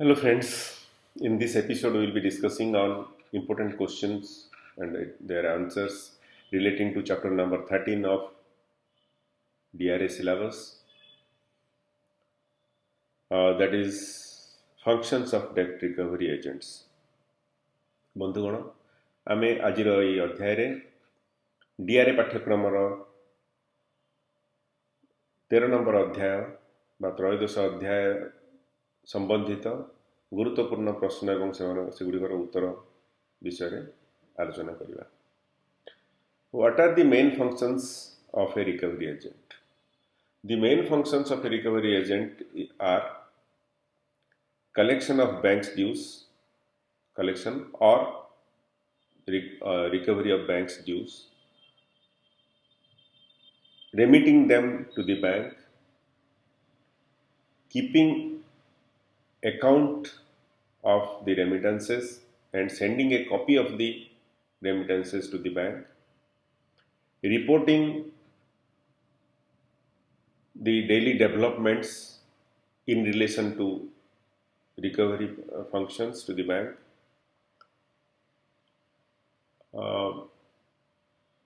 Hello friends, in this episode we will be discussing on important questions and their answers relating to chapter number 13 of DRA syllabus, that is functions of debt recovery agents. ବନ୍ଧୁଗଣ ଆମେ ଆଜିର ଏହି ଅଧ୍ୟାୟରେ DRA ପାଠ୍ୟକ୍ରମର 13 number ଅଧ୍ୟାୟ ବା ତ୍ରୟୋଦଶ ଅଧ୍ୟାୟ ସମ୍ବନ୍ଧିତ ଗୁରୁତ୍ୱପୂର୍ଣ୍ଣ ପ୍ରଶ୍ନ ଏବଂ ସେଗୁଡ଼ିକର ଉତ୍ତର ବିଷୟରେ ଆଲୋଚନା କରିବା। What are the main functions of a recovery agent? The main functions of a recovery agent are collection of bank's dues, collection or recovery of bank's dues, remitting them to the bank, keeping account of the remittances and sending a copy of the remittances to the bank, reporting the daily developments in relation to recovery functions to the bank.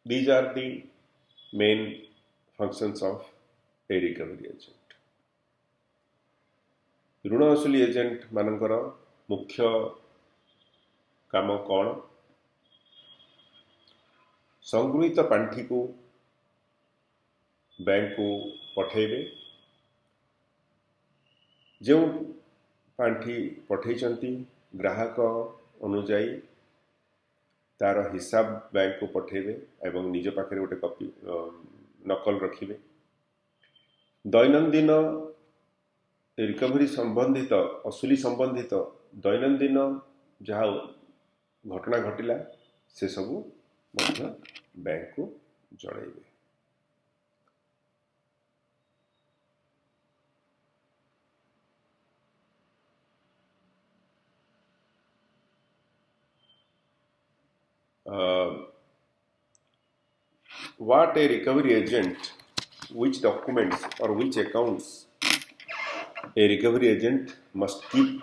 These are the main functions of a recovery agent. ऋण असुली agent मानकर मुख्य काम कौन? संगृहीत पांठी को bank को पठेबे, जो पांठी पठेइचंती ग्राहक अनुजाई तार हिसाब बैंक को पठेबे एवं निज पाखे गोटे कॉपी नकल रखिबे। दैनंदिन रिकवरी संबंधित असुली संबंधित दैनंदिन जहाँ घटना घटिला से सबू बैंक को जणाइबे। What a recovery agent, which documents or which accounts a recovery agent must keep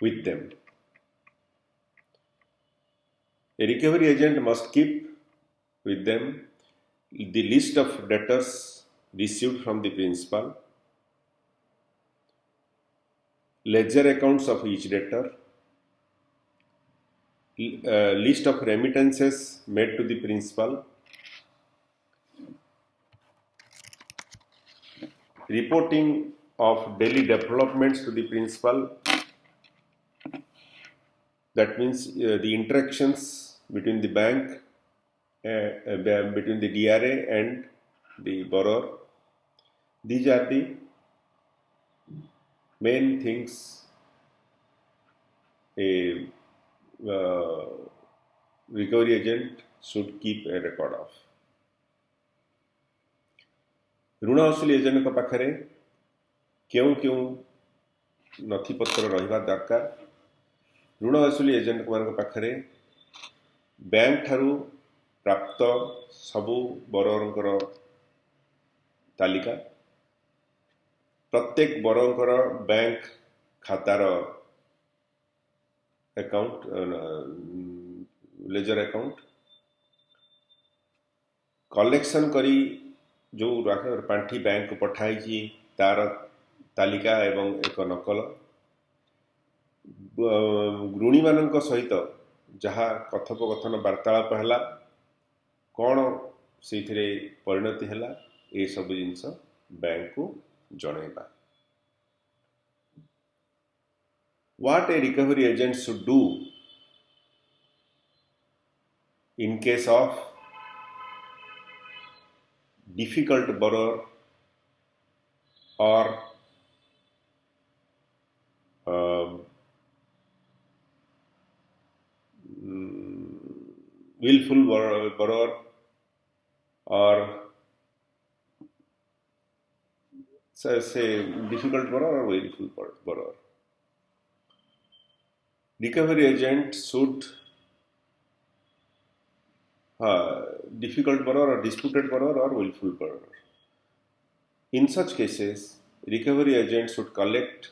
with them. A recovery agent must keep with them the list of debtors received from the principal, ledger accounts of each debtor, list of remittances made to the principal, reporting of daily developments to the principal, that means the interactions between the bank, between the DRA and the borrower. These are the main things a recovery agent should keep a record of. ऋण असुली agent पाखरे क्यों क्यों नथिपत्र रहिबा दरकार? ऋण असुली agent मान पाखरे bank ठारू प्राप्त सबु बरोवरंकर तालिका, प्रत्येक बरोवरंकर बैंक खातार अकाउंट लेजर अकाउंट कलेक्शन करी जो पांठी बैंक को पठाई तार तालिका एवं एक नकल, ऋणी मान सहित जहाँ कथोपकथन वार्तालाप है कौन से परिणति है ये सब जिनस बैंक को जनइबा। What a recovery agent should do in case of difficult borrower or willful borrower or say difficult borrower or willful borrower. Recovery agent should difficult borrower or disputed borrower or willful borrower. In such cases, recovery agent should collect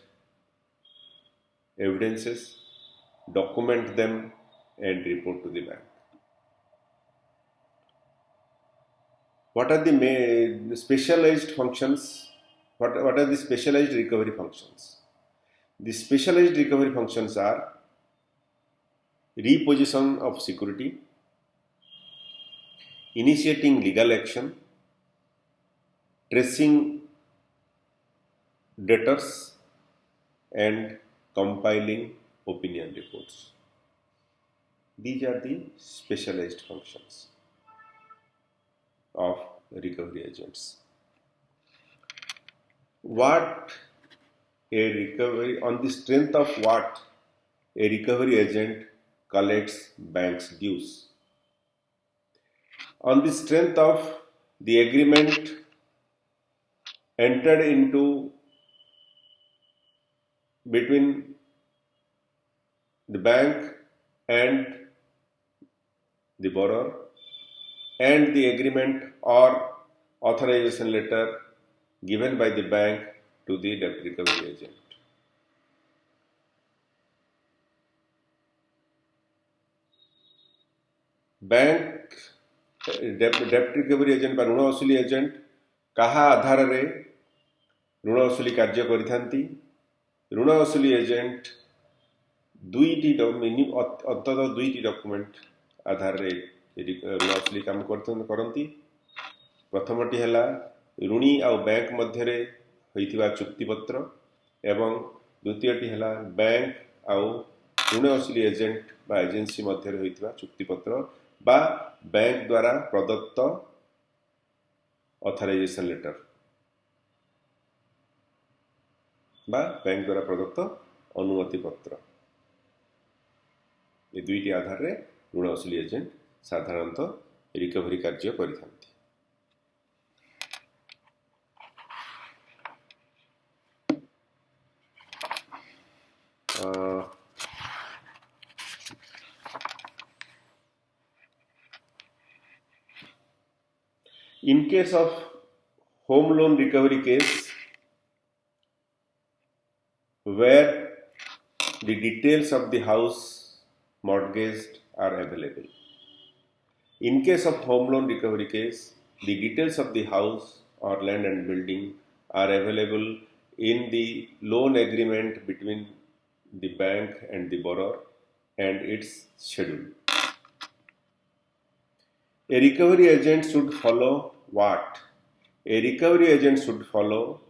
evidences, document them, and report to the bank. What are the specialized functions? What are the specialized recovery functions? The specialized recovery functions are repossession of security, initiating legal action, tracing debtors, and compiling opinion reports. These are the specialized functions of recovery agents. What a recovery, on the strength of what a recovery agent collects bank's dues? On the strength of the agreement entered into between the bank and the borrower, and the agreement or authorization letter given by the bank to the debt recovery agent. Bank डेप्ट recovery agent बा ऋण असुली agent कहा आधार रे ऋण असुली कार्य करिथांती? ऋण असुली agent अंततः दुईटी document आधार रे ऋण असुली काम करती। प्रथमटी है ऋणी आ बैंक मध्य होइथिबा चुक्तिपत्र एवं द्वितीयटी है बैंक आउ ऋण असुली एजेंट बा एजेंसी मध्य होइथिबा चुक्तिपत्र बा बैंक द्वारा प्रदत्त ऑथराइजेशन लेटर बा बैंक द्वारा प्रदत्त अनुमति पत्र। ये दुईटी आधार रे ऋण असुली एजेंट साधारणतः रिकवरी कार्य करिथांती। In case of home loan recovery case, where the details of the house mortgaged are available. In case of home loan recovery case, the details of the house or land and building are available in the loan agreement between the bank and the borrower and its schedule. A recovery agent should follow what? A recovery agent should follow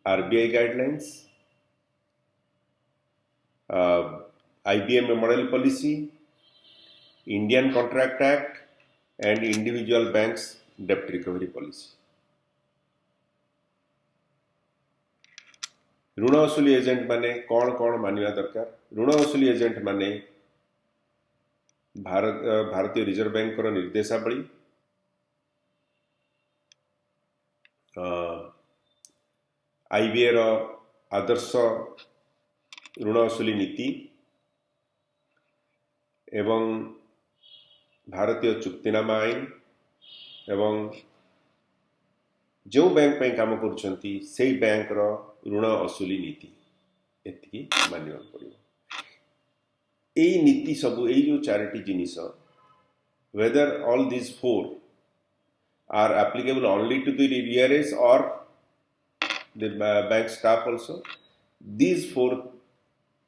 RBI guidelines, IBM model policy, Indian Contract Act, and individual banks debt recovery policy. ऋण असुली agent माने कौन कौन मानिया दरकार? ऋण असुली agent माने भारतीय reserve bank निर्देशावली, IBA रो आदर्श ऋण असुली नीति एवं भारतीय चुक्तिनामा आईन एवं जो बैंक पे काम करछंती से बैंक रो ऋण असुली नीति एतिकी मानिया पड़िबो। एई नीति सबु एई जो चारिटी जिनिस, whether all these four are applicable only to the rearage or the bank staff also, these four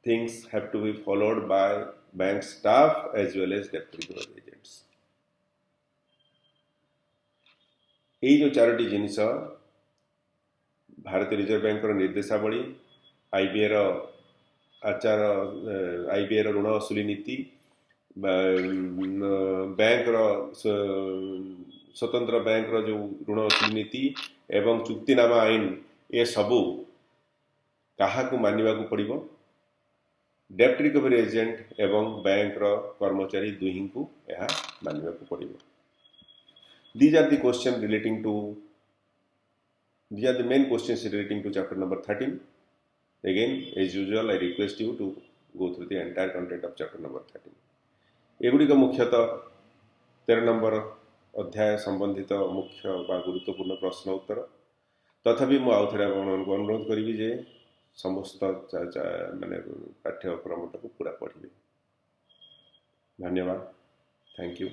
things have to be followed by bank staff as well as debt recovery agents. एई जो charity जिनिस भारतीय reserve bank निर्देशावली, IBA रो आचार, IBA ऋण असुली नीति, bank स्वतंत्र bank जो ऋण असुली नीति एवं चुक्तिनामा आईन, ये सबू कहा को मानिबा को पड़िबो? डेप्ट रिकवरी एजेंट एवं बैंक कर्मचारी दुही को यह मानिबा को पड़िबो। These are the questions relating to, these are the main questions relating to chapter number 13. Again, as usual, I request you to go through the entire content of chapter number 13. एगुड़िक मुख्यतः 13 number अध्याय संबंधित मुख्य बा गुरुत्वपूर्ण प्रश्न उत्तर। तथापि मु आउ थे आपको अनुरोध करी जे समस्त माने पाठ्यक्रमटाକୁ पूरा पढ़िबे। धन्यवाद। Thank you.